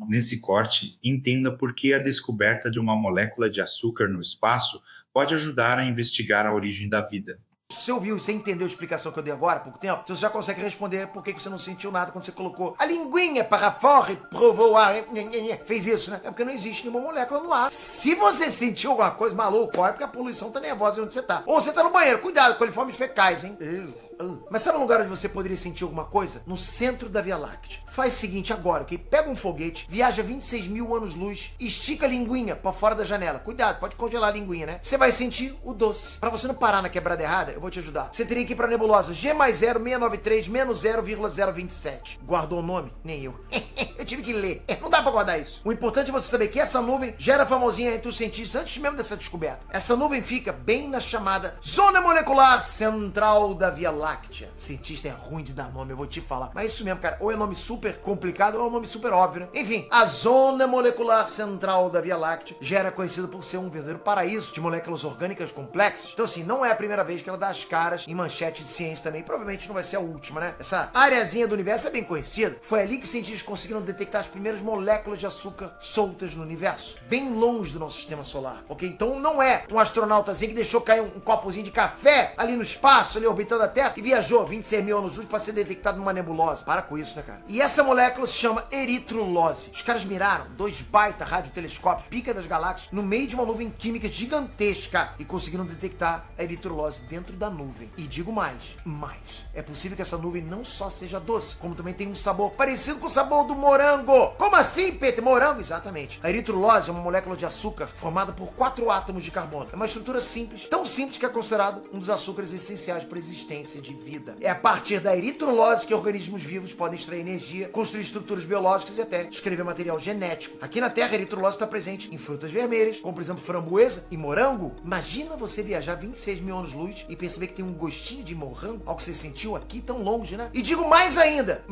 nesse corte, entenda por que a descoberta de uma molécula de açúcar no espaço pode ajudar a investigar a origem da vida. Se você ouviu e você entendeu a explicação que eu dei agora há pouco tempo, você já consegue responder por que você não sentiu nada quando você colocou a linguinha para fora e provou o ar. Fez isso, né? É porque não existe nenhuma molécula no ar. Se você sentiu alguma coisa, maluco, é porque a poluição tá nervosa onde você tá. Ou você tá no banheiro, cuidado, coliformes fecais, hein? Mas sabe um lugar onde você poderia sentir alguma coisa? No centro da Via Láctea. Faz o seguinte agora, ok? Pega um foguete, viaja 26 mil anos-luz, estica a linguinha pra fora da janela. Cuidado, pode congelar a linguinha, né? Você vai sentir o doce. Pra você não parar na quebrada errada, eu vou te ajudar. Você teria que ir pra nebulosa G mais 0, 693, menos 0,027. Guardou o nome? Nem eu. Eu tive que ler. Não dá pra guardar isso. O importante é você saber que essa nuvem já era famosinha entre os cientistas antes mesmo dessa descoberta. Essa nuvem fica bem na chamada Zona Molecular Central da Via Láctea. Cientista é ruim de dar nome, eu vou te falar. Mas isso mesmo, cara. Ou é nome super complicado ou é um nome super óbvio, né? Enfim, a Zona Molecular Central da Via Láctea já era conhecida por ser um verdadeiro paraíso de moléculas orgânicas complexas. Então assim, não é a primeira vez que ela dá as caras em manchete de ciência também. Provavelmente não vai ser a última, né? Essa areazinha do universo é bem conhecida. Foi ali que cientistas conseguiram detectar as primeiras moléculas de açúcar soltas no universo. Bem longe do nosso sistema solar, ok? Então não é um astronautazinho que deixou cair um copozinho de café ali no espaço, ali orbitando a Terra, e viajou 26 mil anos-luz para ser detectado numa nebulosa. Para com isso, né, cara? E essa molécula se chama eritrulose. Os caras miraram 2 baita radiotelescópios, pica das galáxias, no meio de uma nuvem química gigantesca e conseguiram detectar a eritrulose dentro da nuvem. E digo mais, é possível que essa nuvem não só seja doce, como também tem um sabor parecido com o sabor do morango. Como assim, Peter? Morango? Exatamente. A eritrulose é uma molécula de açúcar formada por 4 átomos de carbono. É uma estrutura simples, tão simples que é considerado um dos açúcares essenciais para a existência de vida. É a partir da eritrulose que organismos vivos podem extrair energia, construir estruturas biológicas e até escrever material genético. Aqui na Terra, a eritrulose está presente em frutas vermelhas, como por exemplo framboesa e morango. Imagina você viajar 26 mil anos-luz e perceber que tem um gostinho de morango, algo que você sentiu aqui tão longe, né? E digo mais ainda,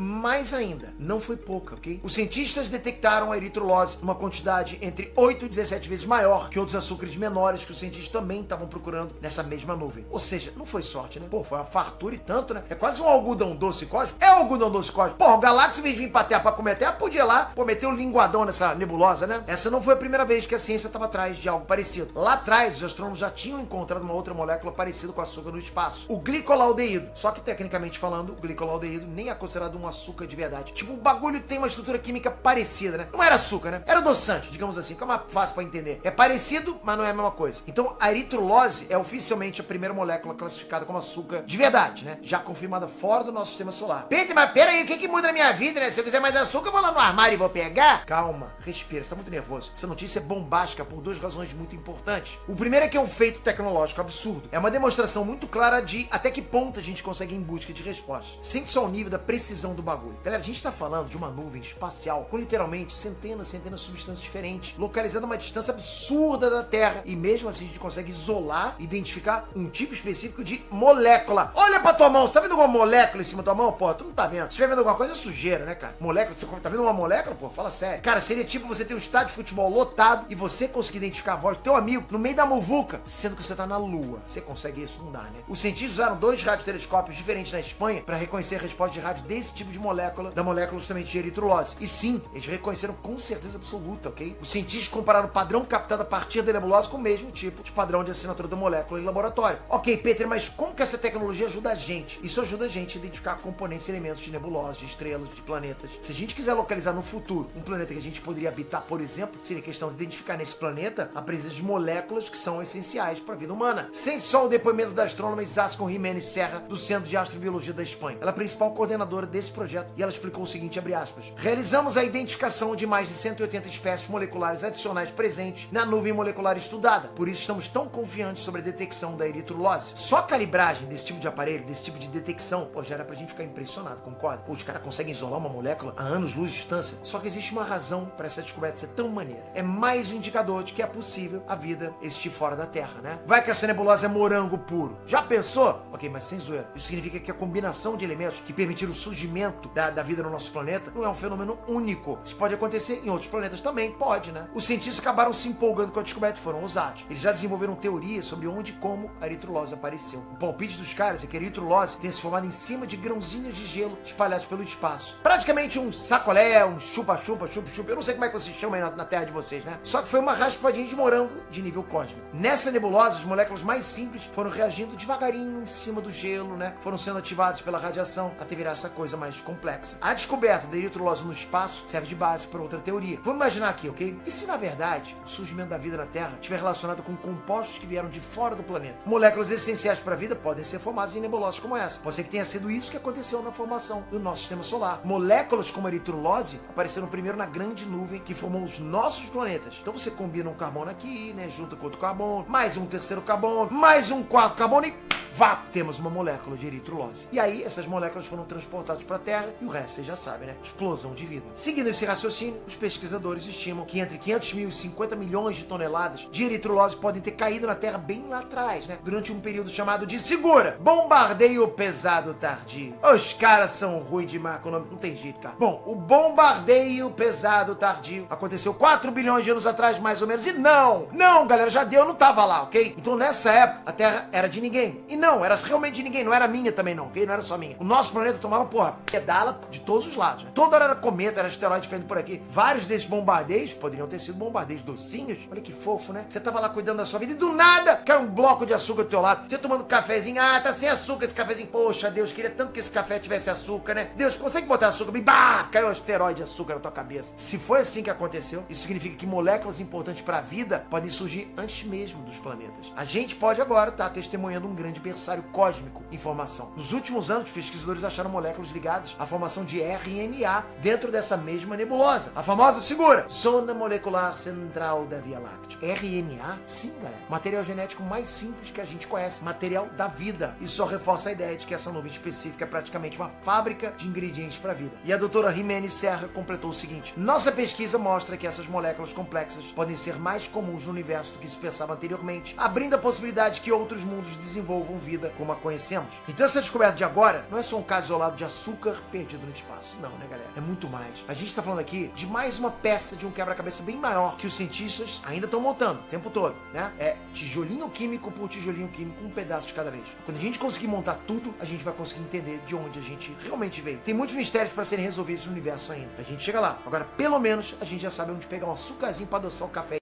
não foi pouca, ok? Os cientistas detectaram a eritrulose numa quantidade entre 8 e 17 vezes maior que outros açúcares menores que os cientistas também estavam procurando nessa mesma nuvem. Ou seja, não foi sorte, né? Pô, foi uma fartura e tanto, né? É quase um algodão doce cósmico. É um algodão doce cósmico. Porra, o Galáxia, em vez de vir pra Terra pra comer a Terra, podia ir lá, pô, meter um linguadão nessa nebulosa, né? Essa não foi a primeira vez que a ciência estava atrás de algo parecido. Lá atrás, os astrônomos já tinham encontrado uma outra molécula parecida com açúcar no espaço. O glicolaldeído. Só que, tecnicamente falando, o glicolaldeído nem é considerado um açúcar de verdade. Tipo, o bagulho tem uma estrutura química parecida, né? Não era açúcar, né? Era adoçante, digamos assim, que é mais fácil pra entender. É parecido, mas não é a mesma coisa. Então, a eritrulose é oficialmente a primeira molécula classificada como açúcar de verdade, né? Já confirmada fora do nosso sistema solar. Peter, mas peraí, o que muda na minha vida, né? Se eu quiser mais açúcar, eu vou lá no armário e vou pegar? Calma, respira, você tá muito nervoso. Essa notícia é bombástica por 2 razões muito importantes. O primeiro é que é um feito tecnológico absurdo. É uma demonstração muito clara de até que ponto a gente consegue ir em busca de respostas. Sente só o nível da precisão do bagulho. Galera, a gente tá falando de uma nuvem espacial com literalmente centenas de substâncias diferentes, localizada a uma distância absurda da Terra. E mesmo assim a gente consegue isolar, identificar um tipo específico de molécula. Olha pra tua mão, você tá vendo alguma molécula em cima da tua mão? Pô, tu não tá vendo. Se estiver vendo alguma coisa, é sujeira, né, cara? Molécula, você tá vendo uma molécula? Pô, fala sério. Cara, seria tipo você ter um estádio de futebol lotado e você conseguir identificar a voz do teu amigo no meio da muvuca, sendo que você tá na Lua. Você consegue isso? Não dá, né? Os cientistas usaram 2 radiotelescópios diferentes na Espanha para reconhecer a resposta de rádio desse tipo de molécula, da molécula justamente de eritrulose. E sim, eles reconheceram com certeza absoluta, ok? Os cientistas compararam o padrão captado a partir da nebulosa com o mesmo tipo de padrão de assinatura da molécula em laboratório. Ok, Peter, mas como que essa tecnologia ajuda a gente? Isso ajuda a gente a identificar componentes e elementos de nebulosas, de estrelas, de planetas. Se a gente quiser localizar no futuro um planeta que a gente poderia habitar, por exemplo, seria questão de identificar nesse planeta a presença de moléculas que são essenciais para a vida humana. Sente só o depoimento da astrônoma Isascon Jiménez Serra, do Centro de Astrobiologia da Espanha. Ela é a principal coordenadora desse projeto e ela explicou o seguinte, abre aspas: realizamos a identificação de mais de 180 espécies moleculares adicionais presentes na nuvem molecular estudada. Por isso estamos tão confiantes sobre a detecção da eritrulose. Só a calibragem desse tipo de aparelho, desse tipo de detecção, pô, já era pra gente ficar impressionado, concorda? Pô, os caras conseguem isolar uma molécula a anos-luz de distância. Só que existe uma razão para essa descoberta ser tão maneira. É mais um indicador de que é possível a vida existir fora da Terra, né? Vai que essa nebulosa é morango puro. Já pensou? Ok, mas sem zoeira. Isso significa que a combinação de elementos que permitiram o surgimento da vida no nosso planeta não é um fenômeno único. Isso pode acontecer em outros planetas também, pode, né? Os cientistas acabaram se empolgando com a descoberta e foram ousados. Eles já desenvolveram teorias sobre onde e como a eritrulose apareceu. O palpite dos caras é que a eritrulose tenha se formado em cima de grãozinhos de gelo espalhados pelo espaço. Praticamente um sacolé, um chupa-chupa, chup-chup, eu não sei como é que vocês chamam aí na terra de vocês, né? Só que foi uma raspadinha de morango de nível cósmico. Nessa nebulosa, as moléculas mais simples foram reagindo devagarinho em cima do gelo, né? Foram sendo ativadas pela radiação até virar essa coisa mais complexa. A descoberta da eritrulose no espaço serve de base para outra teoria. Vamos imaginar aqui, ok? E se na verdade o surgimento da vida na Terra estiver relacionado com compostos que vieram de fora do planeta? Moléculas essenciais para a vida podem ser formadas em nebulosas como essa. Pode ser que tenha sido isso que aconteceu na formação do nosso sistema solar. Moléculas como a eritrulose apareceram primeiro na grande nuvem que formou os nossos planetas. Então você combina um carbono aqui, né? Junta com outro carbono, mais um terceiro carbono, mais um quarto carbono e vá, temos uma molécula de eritrulose. E aí, essas moléculas foram transportadas para a Terra e o resto vocês já sabem, né? Explosão de vida. Seguindo esse raciocínio, os pesquisadores estimam que entre 500 mil e 50 milhões de toneladas de eritrulose podem ter caído na Terra bem lá atrás, né? Durante um período chamado de, segura, bombardeio pesado tardio. Os caras são ruins demais com o nome, não tem jeito, cara. Bom, o bombardeio pesado tardio aconteceu 4 bilhões de anos atrás, mais ou menos, e não, galera, já deu, eu não tava lá, ok? Então nessa época, a Terra era de ninguém. E não, era realmente de ninguém, não era minha também não, ok? Não era só minha. O nosso planeta tomava, pedala de todos os lados, né? Toda hora era cometa, era asteroide caindo por aqui. Vários desses bombardeios poderiam ter sido bombardeios docinhos. Olha que fofo, né? Você tava lá cuidando da sua vida e do nada caiu um bloco de açúcar do teu lado. Você tomando cafezinho, tá sem açúcar esse cafezinho. Poxa, Deus, queria tanto que esse café tivesse açúcar, né? Deus, consegue botar açúcar? Bah, caiu um asteroide de açúcar na tua cabeça. Se foi assim que aconteceu, isso significa que moléculas importantes para a vida podem surgir antes mesmo dos planetas. A gente pode agora estar testemunhando um grande berçário cósmico em formação. Nos últimos anos, pesquisadores acharam moléculas ligadas à formação de RNA dentro dessa mesma nebulosa. A famosa, segura, zona molecular central da Via Láctea. RNA? Sim, galera. Material genético mais simples que a gente conhece. Material da vida. Isso só reforça a ideia de que essa nuvem específica é praticamente uma fábrica de ingredientes para a vida. E a doutora Jimenez Serra completou o seguinte: nossa pesquisa mostra que essas moléculas complexas podem ser mais comuns no universo do que se pensava anteriormente, abrindo a possibilidade que outros mundos desenvolvam vida como a conhecemos. Então essa descoberta de agora não é só um caso isolado de açúcar perdido no espaço. Não, né, galera? É muito mais. A gente está falando aqui de mais uma peça de um quebra-cabeça bem maior que os cientistas ainda estão montando o tempo todo, né? É tijolinho químico por tijolinho químico, um pedaço de cada vez. Quando a gente conseguir montar tudo, a gente vai conseguir entender de onde a gente realmente veio. Tem muitos mistérios para serem resolvidos no universo ainda. A gente chega lá. Agora, pelo menos, a gente já sabe onde pegar um açúcarzinho para adoçar o café.